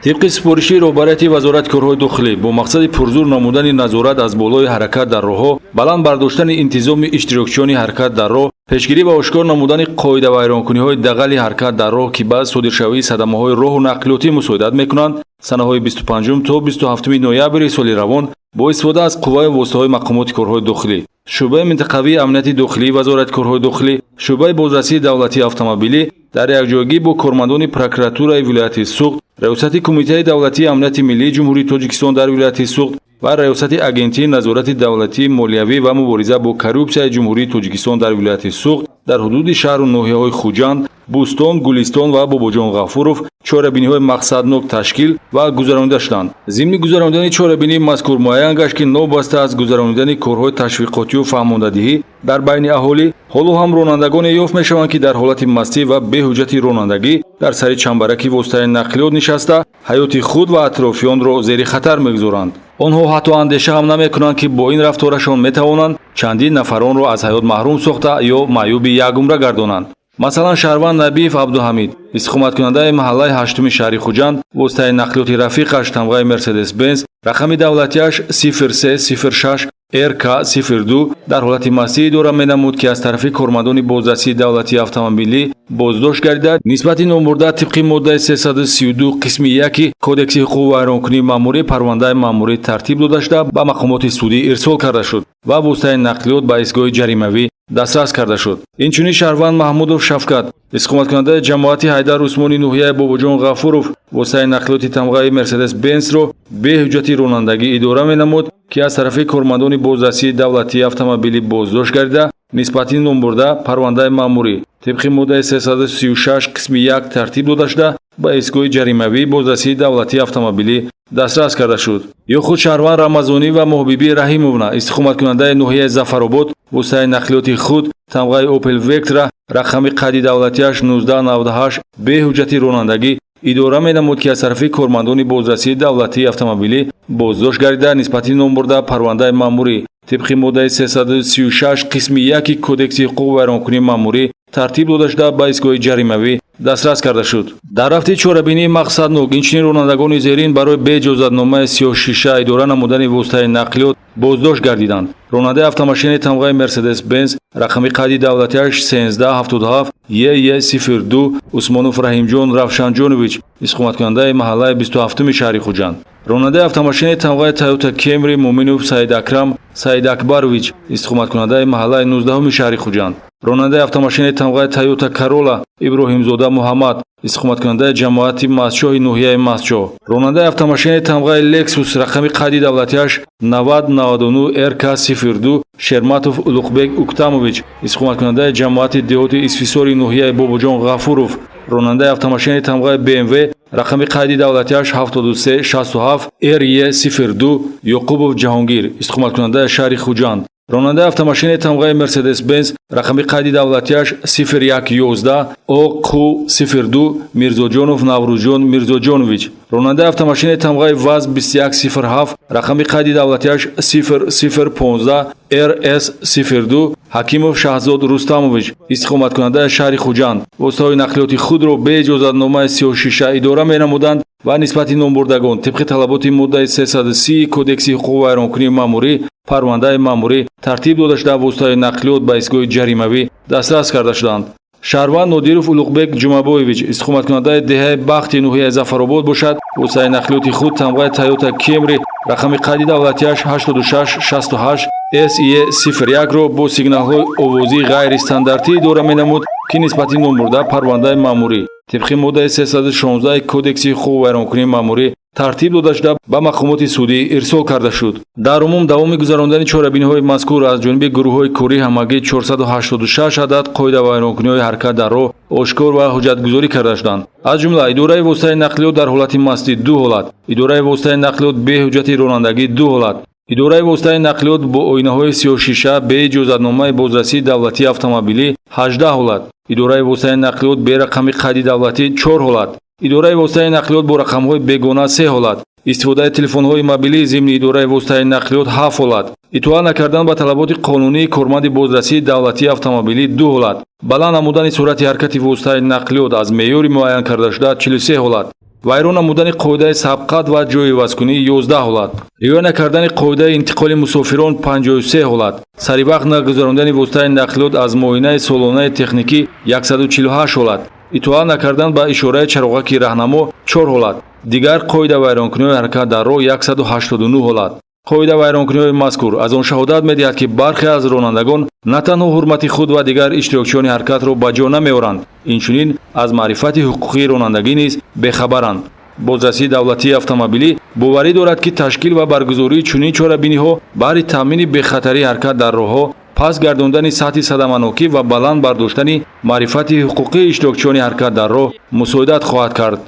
طبق سپارشی روبرتی وزارت کارهای داخلی با مقصد پرزور نمودن نظارت از بالای حرکت در راهها، بلند برداشتن انتظام اشتراکچیانی حرکت در راه، پیشگیری و آشکار نمودن قاعده ویرانکنی‌های دغل حرکت در راه که بعد صادرشوی صدمه‌های راه و نقلیاتی مساعدت می‌کنند، سنه‌های 25 تا 27 نوامبر سال روان با استفاده از قوه و واسطه‌های مقامات کارهای داخلی، شعبه منطقوی امنیت داخلی وزارت کارهای داخلی، شعبه بازرسی دولتی اتومبیلی در یکجایی با کارمندان پروکوراتورای ولایت سوخت، ریاست کمیته دولتی امنیت ملی جمهوری تاجیکستان در ولایت سوخت و ریاست اگنتی نظارت دولتی مالیوی و مبارزه با کورپسیای جمهوری تاجیکستان در ولایت سوخت در حدود شهر و ناحیه‌های خوجند، بوستان، گلستان و باباجان غفورов چاره‌بینی‌های مقصدناک تشکیل و گذرانیده شدند. ضمن گذراندن چاره‌بینی مذکور معین گشت که نوبسته از گذراندن کارهای تشویقاتی و فهماندهی در بین اهالی، حالا هم رانندگان یافت می‌شوند که در حالت مستی و بی حجت رانندگی در سر چنبرکی واسطه نقلیات نشسته حیات خود و اطرافیان را زیر خطر می‌گذارند. آنها حتی اندیشه هم نمی‌کنند که با این رفتارشان می‌توانند چندین نفران را از حیات محروم ساخته یا معیوب یکگمره گردانند. مثلا شهروند نبیف عبدالحمید استقامت کننده محله 8 شهر خوجند واسطه نقلیات رفیقش تمغه مرسدس بنز رقم دولتیش 0306 RK02 در حالت مستی اداره می‌نمود که از طرف کارمندان بازرسی دولتی اتومبیلی بازداشت گردید. نسبت نامبرده طبق ماده 332 قسم 1 کودکس حقوق ویرانکنی ماموری پرونده ماموری ترتیب داده شده به مقامات سودی ارسال کرده شد و واسطه نقلیات به ایستگاه جریموی دسترس کرده شد. اینچنین شهروند محمودов شفقت استقامت کننده جماعت حیدر عثمانی نوحیه باباجان غفورов واسطه نقلیات تمغه مرسدس بنز را به حجت رانندگی اداره می‌نمود که از طرف کارمندان بازرسی دولتی اتومبیلی بازداشت گردیده نسبت نامبرده پرونده ماموری طبق ماده 336 قسم 1 ترتیب داده شده به ایستگاه جریموی بازرسی دولتی اتومبیلی دسترس کرده شد. یا خود شهروند رمضانی و محبیبی رحیمовна استقامت کننده نوحیه ظفرآباد واسطه نقلیات خود تمغه اوپل وکتر رقم قدی دولتیش 1998 به حجت رانندگی اداره می‌نمود که از طرف کارمندان بازرسی دولتی اتومبیلی بازداشت گردیده نسبت نامبرده پرونده ماموری طبق ماده 336 قسم 1 کودکس حقوق ویرانکنی ماموری ترتیب داده شده به ایستگاه جریموی دسترس کرده شد. در رفت چاره‌بینی مقصدناک اینچنین رانندگان زیرین برای به اجازتنامه 36 اداره نمودن واسطه نقلیات بازداشت گردیدند. راننده автомашини تمغه مرسدس بنز رقم قدی دولتیش 1377 YY02 عثمانов رحیمجان равшанҷонович استقامت کننده محله 27 شهر خوجند. راننده автомашини تمغه تویوتا کمری مومنов سعید اکرم سعید اکبرویچ استقامت کننده محله 19 شهر خوجند. راننده автомашини تمغه تویوتا کارولا ابراهیمزاده محمد استقامت کننده جماعت مسجد نوحیه مسجد. راننده автомашини تمغه لکسوس رقم قدی دولتیش 9099 RK02 شرماتов улуғбек уктамович استقامت کننده جماعت دهات اسفساری نوحیه باباجان غفورov. راننده автомашини تمغه BMW رقم قدی دولتیش 7367 RY02 یعقوبов جهانگیر استقامت کننده شهر خوجند. راننده автомашини تمغه مرسدس بنز رقم قدی دولتیش 0111 OQ02 میرزاجانов наврӯзҷон میرزاجанович. راننده автомашини تمغه وز 2107 رقم قدی دولتیش 0015 RS02 حکیمов شهزاد رستمович استقامت کننده شهر خوجند واسطه نقلیات خود را به اجازتنامه 36 اداره می‌نمودند و نسبت نامبردگان طبق طلبات ماده 330 کودکس حقوق ویرانکنی ماموری پرونده ماموری ترتیب داده شده واسطه نقلیات به ایستگاه جریموی دسترس کرده شدند. شهروند نادیرов улуғбек ҷумабоевич استقامت کننده دهه بخت نوحیه ظفرآباد باشد واسطه نقلیات خود تمغه تویوتا کمری رقم قدی دولتیش 8668 SE01 را با سیگنال‌های آوازی غیر استانداردی اداره می‌نمود که نسبت نامبرده پرونده ماموری طبق ماده 316 کودکس حقوق ویرانکنی ماموری ترتیب داده شده به مقامات سودی ارسال کرده شد. در عموم دوام گذراندن چاره‌بینی‌های مذکور از جانب گروه‌های کوری همگی 486 عدد قاعده ویرانکنی‌های حرکت در راه آشکار و حجت‌گذاری کرده شدند. از جمله اداره واسطه نقلیات در حالت مستی 2 حالت، اداره واسطه نقلیات به حجت رانندگی 2 حالت، اداره واسطه نقلیات با آینه‌های 36 به اجازتنامه بازرسی دولتی اتومبیلی 18 حالت، اداره واسطه نقلیات به رقم قدی دولتی 4 حالت، اداره واسطه نقلیات با رقم‌های بیگانه 3 حالت، استفاده تلفن‌های موبیلی ضمن اداره واسطه نقلیات 7 حالت، اطاعت نکردن به طلبات قانونی کارمند بازرسی دولتی اتومبیلی 2 حالت، بلند نمودن سرعت حرکت واسطه نقلیات از معیار معین کرده شده 43 حالت، вайрон намудани қоидаи сабқат ва ҷойивазкунӣ 11 ҳолат, риоя накардани қоидаи интиқоли мусофирон 53 ҳолат, саривақт нагузарондани воситаи нақлиёт аз муоинаи солонаи техникӣ 148 ҳолат, итоат накардан ба ишораи чароғаки раҳнамо 4 ҳолат, дигар қоида вайронкуниҳои ҳаракат дар роҳ 189 ҳолат. қоида вайронкуниҳои мазкур аз он шаҳодат медиҳад ки бархе аз ронандагон на танҳо ҳурмати худ ва дигар иштирокчиёни ҳаракатро ба ҷо намеоранд, инчунин аз маърифати ҳуқуқии ронандагӣ низ бехабаранд. бозрасии давлатии автомобилӣ боварӣ дорад ки ташкил ва баргузории чунин чорабиниҳо баҳри таъмини бехатарии ҳаракат дар роҳҳо, паст гардондани сатҳи садаманокӣ ва баланд бардоштани маърифати ҳуқуқии иштирокчиёни ҳаракат дар роҳ мусоидат хоҳад кард.